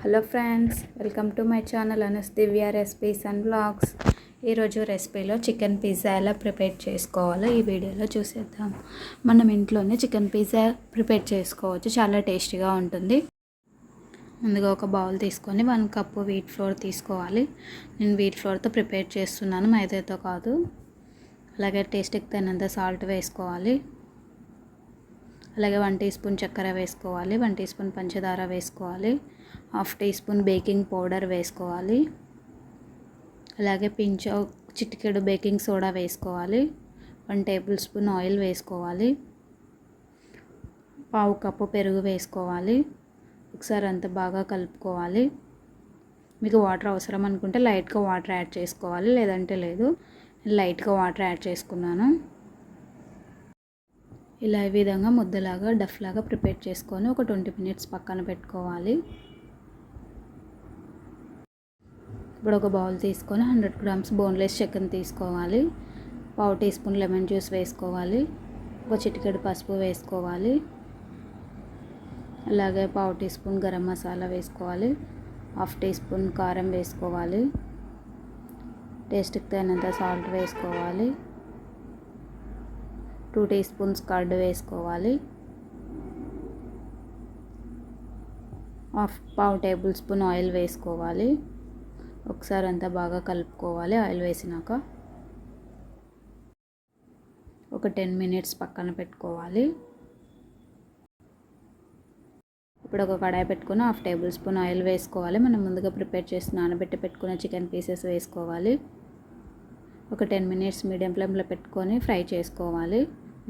Hello friends, welcome to my channel Whear recipes and vlogs. ఈరోజు రెసిపీలో chicken pizza ఎలా prepare చేసుకోవాలో ఈ వీడియోలో చూసేద్దాం. మనం ఇంట్లోనే చికెన్ పిజ్జా ప్రిపేర్ చేసుకోవచ్చు, చాలా టేస్టీగా ఉంటుంది. ముందుగా ఒక బౌల్ తీసుకొని 1 కప్పు వీట్ ఫ్లోర్ తీసుకోవాలి. నేను వీట్ ఫ్లోర్తో ప్రిపేర్ చేస్తున్నాను, మైదాతో కాదు. అలాగే టేస్ట్కి తగినంత సాల్ట్ వేసుకోవాలి. అలాగే 1 టీ స్పూన్ చక్కెర వేసుకోవాలి, 1 టీ స్పూన్ పంచదార వేసుకోవాలి, 1/2 టీ స్పూన్ బేకింగ్ పౌడర్ వేసుకోవాలి. అలాగే చిటికెడు బేకింగ్ సోడా వేసుకోవాలి. 1 టేబుల్ స్పూన్ ఆయిల్ వేసుకోవాలి. 1/2 కప్పు పెరుగు వేసుకోవాలి. ఒకసారి అంతా బాగా కలుపుకోవాలి. మీకు వాటర్ అవసరం అనుకుంటే లైట్గా వాటర్ యాడ్ చేసుకోవాలి, లేదంటే లేదు. లైట్గా వాటర్ యాడ్ చేసుకున్నాను. ఇలా ఈ విధంగా ముద్దలాగా డఫ్లాగా ప్రిపేర్ చేసుకొని ఒక 20 మినిట్స్ పక్కన పెట్టుకోవాలి. ఇప్పుడు ఒక బౌల్ తీసుకొని 100 గ్రామ్స్ బోన్లెస్ చికెన్ తీసుకోవాలి. 1/2 టీ స్పూన్ లెమన్ జ్యూస్ వేసుకోవాలి. ఒక చిటికెడు పసుపు వేసుకోవాలి. అలాగే 1/2 టీ స్పూన్ గరం మసాలా వేసుకోవాలి. 1/2 టీ స్పూన్ కారం వేసుకోవాలి. టేస్ట్కి తగినంత సాల్ట్ వేసుకోవాలి. 2 టీ స్పూన్స్ కర్డ్ వేసుకోవాలి. 1/2 టేబుల్ స్పూన్ ఆయిల్ వేసుకోవాలి. ఒకసారి అంతా బాగా కలుపుకోవాలి. ఆయిల్ వేసినాక ఒక 10 మినిట్స్ పక్కన పెట్టుకోవాలి. ఇప్పుడు ఒక కడాయి పెట్టుకొని 1/2 టేబుల్ స్పూన్ ఆయిల్ వేసుకోవాలి. మనం ముందుగా ప్రిపేర్ చేసి నానబెట్టి పెట్టుకున్న చికెన్ పీసెస్ వేసుకోవాలి. ఒక 10 మినిట్స్ మీడియం ఫ్లేమ్లో పెట్టుకొని ఫ్రై చేసుకోవాలి.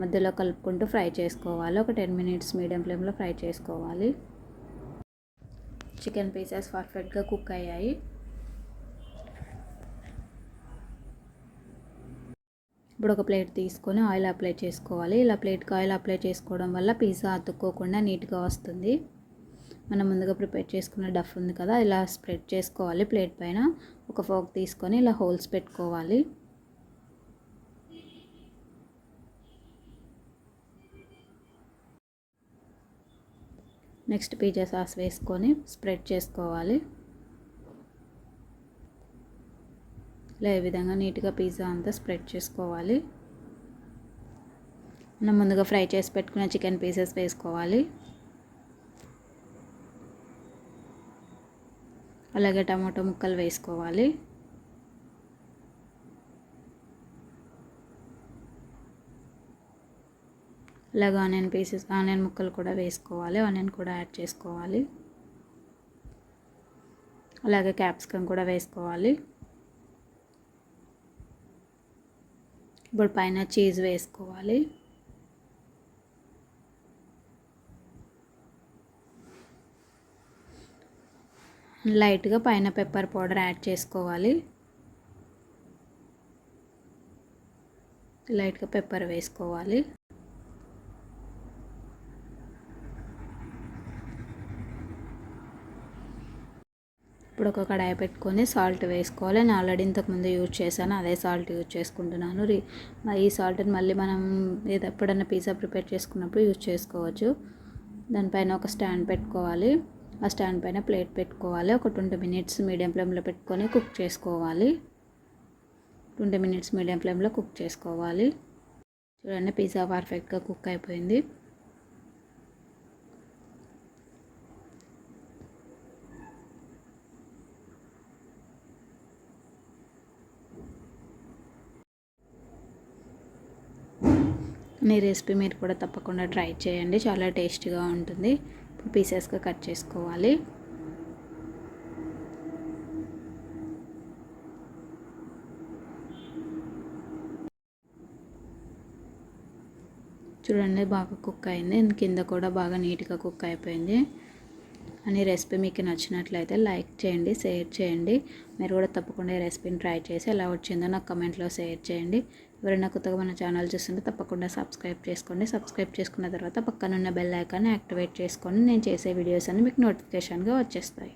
మధ్యలో కలుపుకుంటూ ఫ్రై చేసుకోవాలి. ఒక 10 మినిట్స్ మీడియం ఫ్లేమ్లో ఫ్రై చేసుకోవాలి. చికెన్ పీసెస్ పర్ఫెక్ట్గా కుక్ అయ్యాయి. ఇప్పుడు ఒక ప్లేట్ తీసుకొని ఆయిల్ అప్లై చేసుకోవాలి. ఇలా ప్లేట్కి ఆయిల్ అప్లై చేసుకోవడం వల్ల పిజ్జా అతుక్కోకుండా నీట్గా వస్తుంది. మనం ముందుగా ప్రిపేర్ చేసుకున్న డఫ్ ఉంది కదా, ఇలా స్ప్రెడ్ చేసుకోవాలి. ప్లేట్ పైన ఒక ఫోర్క్ తీసుకొని ఇలా హోల్స్ పెట్టుకోవాలి. నెక్స్ట్ పిజ్జా సాస్ వేసుకొని స్ప్రెడ్ చేసుకోవాలి. ఇలా ఈ విధంగా నీట్గా పిజ్జా అంతా స్ప్రెడ్ చేసుకోవాలి. మనం ముందుగా ఫ్రై చేసి పెట్టుకున్న చికెన్ పీసెస్ వేసుకోవాలి. అలాగే టమాటో ముక్కలు వేసుకోవాలి. అలాగే ఆనియన్ ముక్కలు కూడా వేసుకోవాలి. ఆనియన్ కూడా యాడ్ చేసుకోవాలి. అలాగే క్యాప్సికమ్ కూడా వేసుకోవాలి. ఇప్పుడు పైన చీజ్ వేసుకోవాలి. లైట్గా పైన పెప్పర్ పౌడర్ యాడ్ చేసుకోవాలి. లైట్గా పెప్పర్ వేసుకోవాలి. ఇప్పుడు ఒక కడాయి పెట్టుకొని సాల్ట్ వేసుకోవాలి. నేను ఆల్రెడీ ఇంతకుముందు యూజ్ చేశాను, అదే సాల్ట్ యూజ్ చేసుకుంటున్నాను. ఈ సాల్ట్ని మళ్ళీ మనం ఎప్పుడైనా పిజ్జా ప్రిపేర్ చేసుకున్నప్పుడు యూజ్ చేసుకోవచ్చు. దానిపైన ఒక స్టాండ్ పెట్టుకోవాలి. ఆ స్టాండ్ పైన ప్లేట్ పెట్టుకోవాలి. ఒక 20 మినిట్స్ మీడియం ఫ్లేమ్లో పెట్టుకొని కుక్ చేసుకోవాలి. 20 మినిట్స్ మీడియం ఫ్లేమ్లో కుక్ చేసుకోవాలి. చూడండి, పిజ్జా పర్ఫెక్ట్గా కుక్ అయిపోయింది. ఈ రెసిపీ మీరు కూడా తప్పకుండా ట్రై చేయండి, చాలా టేస్టీగా ఉంటుంది. ఇప్పుడు పీసెస్గా కట్ చేసుకోవాలి. చూడండి, బాగా కుక్ అయింది. కింద కూడా బాగా నీట్గా కుక్ అయిపోయింది. అని రెసిపీ మీకు నచ్చినట్లయితే లైక్ చేయండి, షేర్ చేయండి. మీరు కూడా తప్పకుండా ఈ రెసిపీని ట్రై చేసి ఎలా వచ్చిందో నాకు కమెంట్లో షేర్ చేయండి. ఎవరైనా కొత్తగా మన ఛానల్ చూస్తుంటే తప్పకుండా సబ్స్క్రైబ్ చేసుకోండి. సబ్స్క్రైబ్ చేసుకున్న తర్వాత పక్కనున్న బెల్ ఐకాన్ని యాక్టివేట్ చేసుకోండి. నేను చేసే వీడియోస్ అన్ని మీకు నోటిఫికేషన్గా వచ్చేస్తాయి.